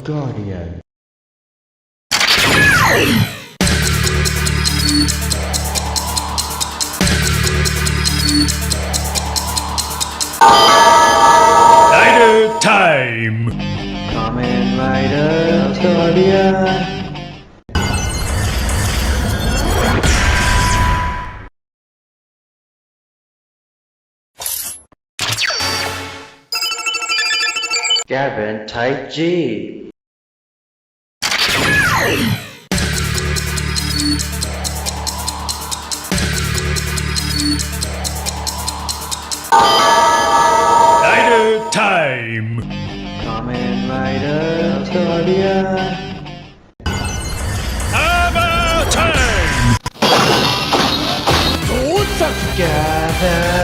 Guardian. Rider time! Kamen Rider Guardian. Gavan Type G. Rider time! Kamen Rider Guardian. Hammer time! Gavan.